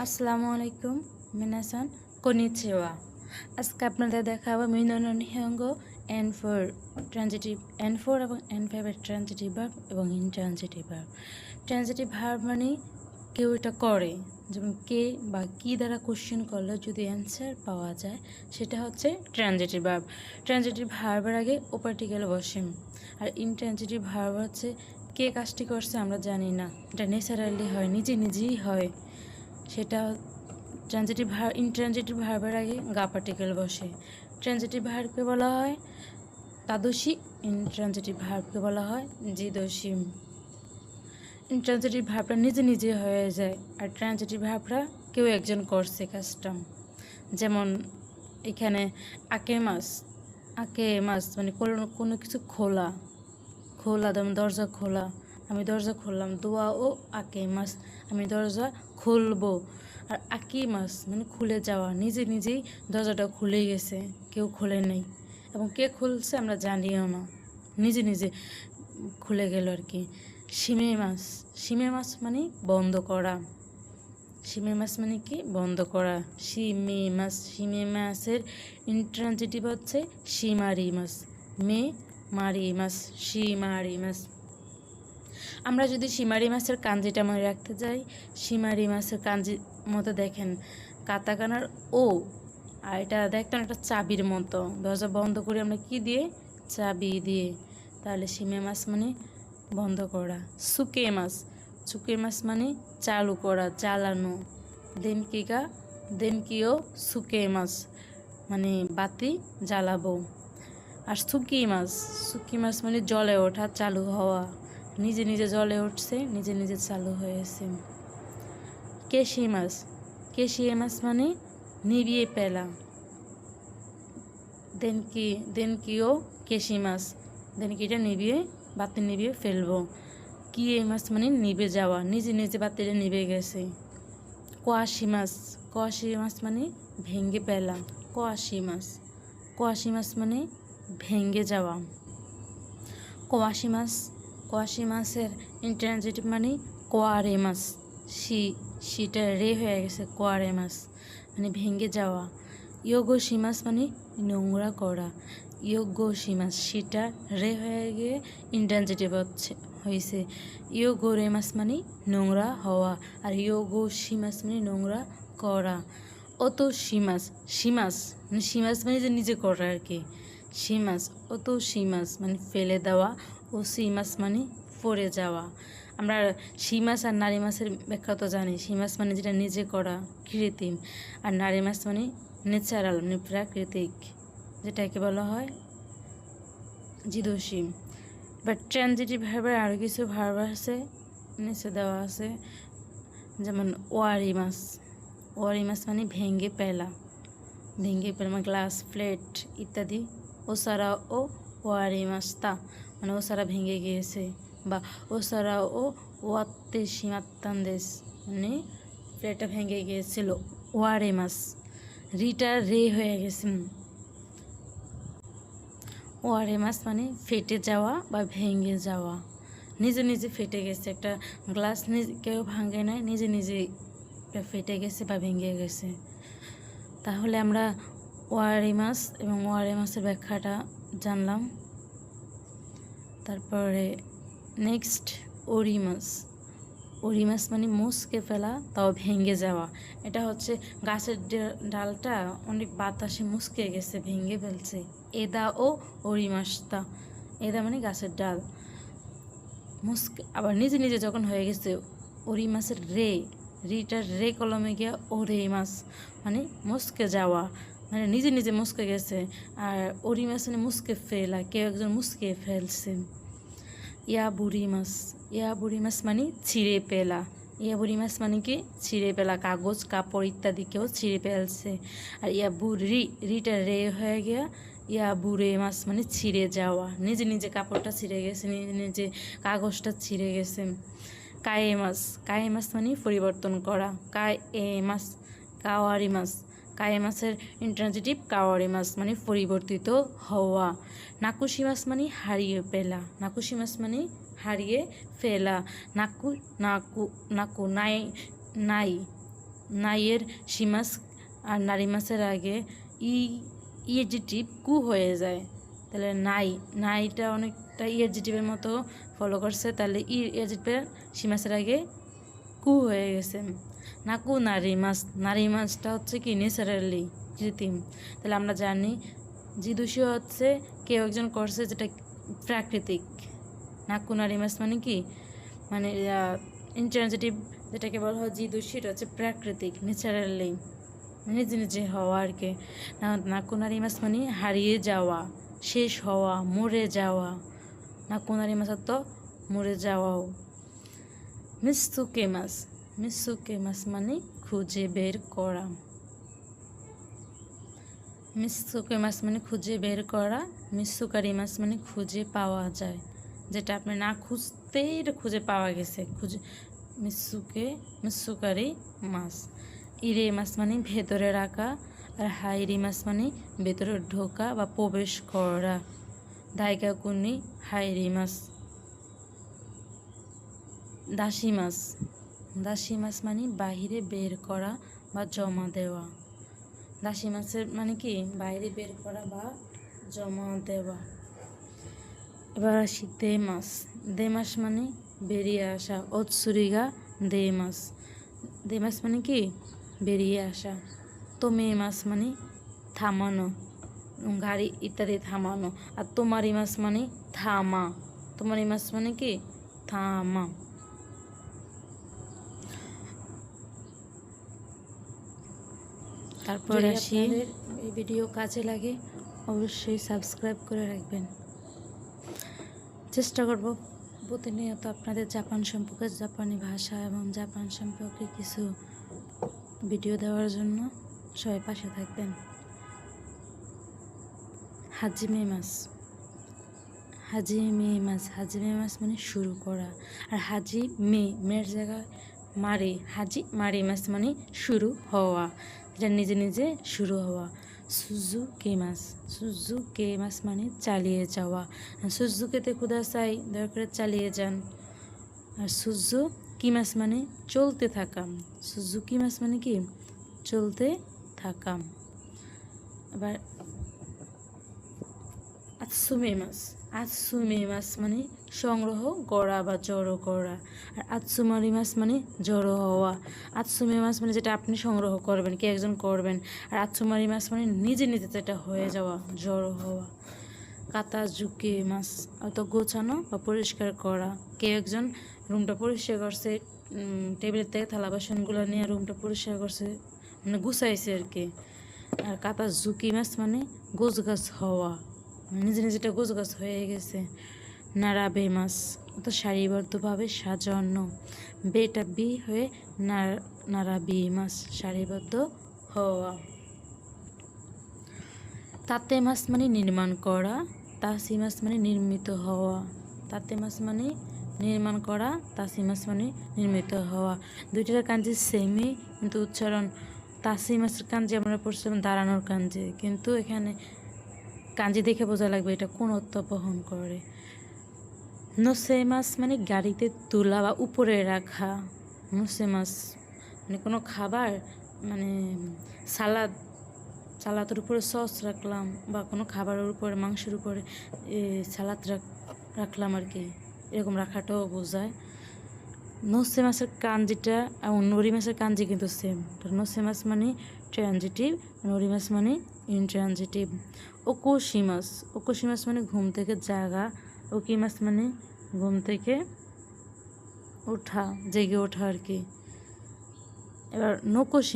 আসসালামু আলাইকুম মিনাসান কনিচিওয়া। আজকে আপনাদের দেখাবো মিনোনো নিহঙ্গো N4 ট্রানজিটিভ N4 এবং N5 এর ট্রানজিটিভ ভার্ব এবং ইনট্রানজিটিভ ভার্ব। ট্রানজিটিভ ভার্ব মানে কেউ এটা করে, যেমন কে বা কি দ্বারা কোশ্চেন করলে যদি অ্যান্সার পাওয়া যায় সেটা হচ্ছে ট্রানজিটিভ ভার্ব। ট্রানজিটিভ ভার্বের আগে ও পার্টিকেল বসে। আর ইনট্রানজিটিভ ভার্ব হচ্ছে কে কাজটি করছে আমরা জানি না, এটা ন্যাচারালি হয়, নিজে নিজেই হয়। সেটা ট্রানজিটিভ ভার্ব। ইনট্রানজিটিভ ভার্বের আগে গা পার্টিকেল বসে। ট্রানজিটিভ ভার্বকে বলা হয় তাদোষী, ইনট্রানজিটিভ ভার্বকে বলা হয় জিদোষী। ইনট্রানজিটিভ ভার্বটা নিজে নিজে হয়ে যায়, আর ট্রানজিটিভ ভার্বটা কেউ একজন করছে কাজটা। যেমন এখানে আকে মাস মানে কোনো কিছু খোলা, যেমন দরজা খোলা, আমি দরজা খুললাম। দোয়া ও আকে মাস, আমি দরজা খুলবো। আর আকি মাস মানে খুলে যাওয়া, নিজে নিজেই দরজাটা খুলে গেছে, কেউ খুলে নেই, এবং কে খুলছে আমরা জানিও না, নিজে নিজে খুলে গেল আর কি। শিমে মাস মানে বন্ধ করা। শিমে মাস মানে কি বন্ধ করা। শিমে মাসের ইন্ট্রানজিটিভ হচ্ছে শিমারি মাস। শিমারি মাস। আমরা যদি শিমারি মাছের কাঞ্জিটা মনে রাখতে যাই, শিমারি মাছের কাঞ্জির মতো দেখেন কাতাকানার ও, আর এটা দেখতাম একটা চাবির মতো। দরজা বন্ধ করি আমরা কি দিয়ে? চাবি দিয়ে। তাহলে শিমে মাছ মানে বন্ধ করা। সুকে মাছ মানে চালু করা, চালানো। দেনকিও সুকে মাছ মানে বাতি জ্বালাবো। আর সুকি মাছ মানে জলে ওঠা, চালু হওয়া, নিজে নিজে জলে উঠছে, নিজে নিজে চালু হয়েছে। কেশি মাছ মানে নিভিয়ে পেলা। দেনকিও কেশি মাছ, দেনকিটা নিভিয়ে, বাতি নিভিয়ে ফেলবো। কিয়ে মাছ মানে নিভে যাওয়া, নিজে নিজে বাতিটা নিভে গেছে। কোয়াশি মাছ মানে ভেঙে পেলা। কোয়াশি মাছ মানে ভেঙে যাওয়া। কোয়াশি মাছের ইন্ট্রানজিটিভ মানে কোয়ারে মাছ। শিটা রে হয়ে গেছে, কোয়ারে মাছ মানে ভেঙে যাওয়া। ইয়োগোশি মাছ মানে নোংরা করা। ইয়োগোশি মাছ, শিটা রে হয়ে গিয়ে ইন্ট্রানজিটিভ হয়েছে। ইয়োগোরে মাছ মানে নোংরা হওয়া, আর ইয়োগোশি মাছ মানে নোংরা করা। অত শিমাস মানে যে নিজে করা আর কি। শিমাস মানে ফেলে দেওয়া, ও শিমাস মানে পড়ে যাওয়া। আমরা শিমাস আর নারী মাছের ব্যাখ্যা তো জানি। শিমাস মানে যেটা নিজে করা, কৃত্রিম, আর নারী মাছ মানে ন্যাচারাল মানে প্রাকৃতিক, যেটাকে বলা হয় জিদোষী। বাট ট্রানজিটিভ ভার্বের আরও কিছু ভার্ব আছে, নিচে দেওয়া আছে। যেমন ওয়ারি মাছ মানে ভেঙে পেলা মানে গ্লাস, প্লেট ইত্যাদি। ওসারা ও ওয়ারি মাস্তা মানে ওসারা ভেঙে গিয়েছে, বা ওসারা ও ওয়াত্তে সীমাত্তান্দেশ মানে প্লেটটা ভেঙে গিয়েছিল। ওয়ারে মাছ, রিটা রে হয়ে গেছে। ওয়ারে মাছ মানে ফেটে যাওয়া বা ভেঙে যাওয়া, নিজে নিজে ফেটে গেছে। একটা গ্লাস কেউ ভাঙে নাই, নিজে নিজে ফেটে গেছে বা ভেঙে গেছে। তাহলে আমরা ওয়ারি মাছ এবং ওয়ারে মাছের ব্যাখ্যাটা জানলাম। তারপরে নেক্সট ওরি মাছ মানে মুসকে ফেলা, তাও ভেঙে যাওয়া। এটা হচ্ছে গাছের ডালটা অনেক বাতাসে মুসকে গেছে, ভেঙে ফেলছে। এদা ও ওরি মাছটা, এদা মানে গাছের ডাল, মুসকে আবার নিজে নিজে যখন হয়ে গেছে। ওরি মাছের রিটার রে কলমে গিয়া ওরে মাছ মানে মুসকে যাওয়া, মানে নিজে নিজে মুসকে গেছে। আর ওরি মাছ মানে মুসকে ফেলা, কেউ একজন মুসকে ফেলছে। ইয়া বুড়ি মাছ মানে ছিঁড়ে পেলা। ইয়া বুড়ি মাছ মানে কি ছিঁড়ে পেলা, কাগজ, কাপড় ইত্যাদি কেউ ছিঁড়ে ফেলছে। আর ইয়া রিটা রে হয়ে গিয়া ইয়া বুড়ে মাছ মানে ছিঁড়ে যাওয়া, নিজে নিজে কাপড়টা ছিঁড়ে গেছে, নিজে নিজে কাগজটা ছিঁড়ে গেছে। কায়ে মাছ মানে পরিবর্তন করা। কায়ে মাছের ইন্ট্রানজিটিভ কাওয়ারি মাছ মানে পরিবর্তিত হওয়া। নাকুশি মাছ মানে হারিয়ে ফেলা। নাকু নাই নাইয়ের শিমাস আর নারিমাসের আগে ইএজিটিভ কু হয়ে যায়, তাহলে নাইটা অনেকটা ইএজিটিভের মতো ফলো করছে, তাহলে ইএজিটিভের শিমাসের আগে কু হয়ে গেছে। নাকু নারিমাসটা হচ্ছে কি ন্যাচারালি কৃত্রিম, তাহলে আমরা জানি জিদুষি হচ্ছে কেউ একজন করছে যেটা প্রাকৃতিক। নাকু নারিমাস মানে কি, মানে ইন্ট্রানজিটিভ যেটাকে বলা হয় জিদুষি, এটা হচ্ছে প্রাকৃতিক ন্যাচারালি নিজে নিজে হওয়া আর কি। নাকু নারিমাস মানে হারিয়ে যাওয়া, শেষ হওয়া, মরে যাওয়া। নাকু নারিমাস তো মরে যাওয়াও। মিসুকেমাস মানে খুঁজে বের করা। মিসুকেমাস মানে খুঁজে বের করা। মিসুকারিমাস মানে খুঁজে পাওয়া যায়, যেটা আপনি না খুঁজতেই এটা খুঁজে পাওয়া গেছে। মিসুকারি মাছ। ইরেমাস মানে ভেতরে রাখা, আর হাইরিমাস মানে ভেতরে ঢোকা বা প্রবেশ করা। দাইকাকুনি হাইরিমাস। দাসিমাস মানে বাহিরে বের করা বা জমা দেওয়া। দাসিমাসের মানে কি বাইরে বের করা বা জমা দেওয়া। এবার আসি দেমাস মানে বেরিয়ে আসা। ওৎসুরিগা দেমাস মানে কি বেরিয়ে আসা। তোমেমাস মানে থামানো, গাড়ি ইত্যাদি থামানো। আর তোমারিমাস মানে থামা। তোমারিমাস মানে কি থামা। তারপর আসি, এই ভিডিও কাজে লাগে অবশ্যই সাবস্ক্রাইব করে রাখবেন। চেষ্টা করব প্রতিনিয়ত আপনাদের জাপান সম্পর্কে, জাপানি ভাষা এবং জাপান সম্পর্কে কিছু ভিডিও দেওয়ার জন্য। সবাই পাশে থাকবেন। হাজিমে মাস মানে শুরু করা। আর মেয়ের জায়গায় মারি মাস মানে শুরু হওয়া, এটা নিজে নিজে শুরু হওয়া। সুজুকে মাস মানে চালিয়ে যাওয়া। সুজুকেতে কুদাসাই, দয়া করে চালিয়ে যান। আর সুজুকি মাস মানে চলতে থাকা। সুজুকি মাস মানে কি চলতে থাকা। এবার আতসুমে মাস মানে সংগ্রহ করা বা জড়ো করা। আর আতসুমারি মাস মানে জড়ো হওয়া। আতসুমে মাস মানে যেটা আপনি সংগ্রহ করবেন, কে একজন করবেন। আর আতসুমারি মাস মানে নিজে নিজে যেটা হয়ে যাওয়া, জড়ো হওয়া। কাতাজুকে মাস অত গোছানো বা পরিষ্কার করা। কে একজন রুমটা পরিষ্কার করছে, টেবিলের থেকে থালা বাসনগুলো নিয়ে রুমটা পরিষ্কার করছে, মানে গুছাইছে আর কি। আর কাতাজুকি মাস মানে গোছগাছ হওয়া, নিজে নিজেটা গোছগাছ হয়ে গেছে। নারাবে মাস তো সারিবদ্ধভাবে সাজানো। বেটা বি হয়ে নারাবি মাস সারিবদ্ধ হওয়া। তাতে মাস মানে নির্মাণ করা। তাসি মাস মানে নির্মিত হওয়া। তাতে মাস মানে নির্মাণ করা, তাসি মাস মানে নির্মিত হওয়া। দুইটার কাঞ্জি সেমই, কিন্তু উচ্চারণ তাসি মাসের কাঞ্জি আমরা পড়ছিলাম দাঁড়ানোর কাঞ্জি, কিন্তু এখানে কাঞ্জি দেখে বোঝা লাগবে এটা কোন অর্থ বহন করে। নোসেমাস মানে গাড়িতে তোলা বা উপরে রাখা। নোসেমাস মানে কোনো খাবার, মানে সালাদের উপরে সস রাখলাম, বা কোনো খাবারের উপরে, মাংসের উপরে সালাদ রাখলাম আর কি, এরকম রাখাটাও বোঝায়। নোসে মাসের কাঞ্জিটা এবং নরি মাসের কাঞ্জি কিন্তু সেম। নোসে মাস মানে ট্রানজিটিভ, নরি মাস মানে ইনট্রানজিটিভ। ওকোশিমাস মানে ঘুম থেকে জাগা। ওকিমাস মানে ঘুম থেকে ওঠা, জেগে ওঠা আর কি। এবার নোকোশিমাস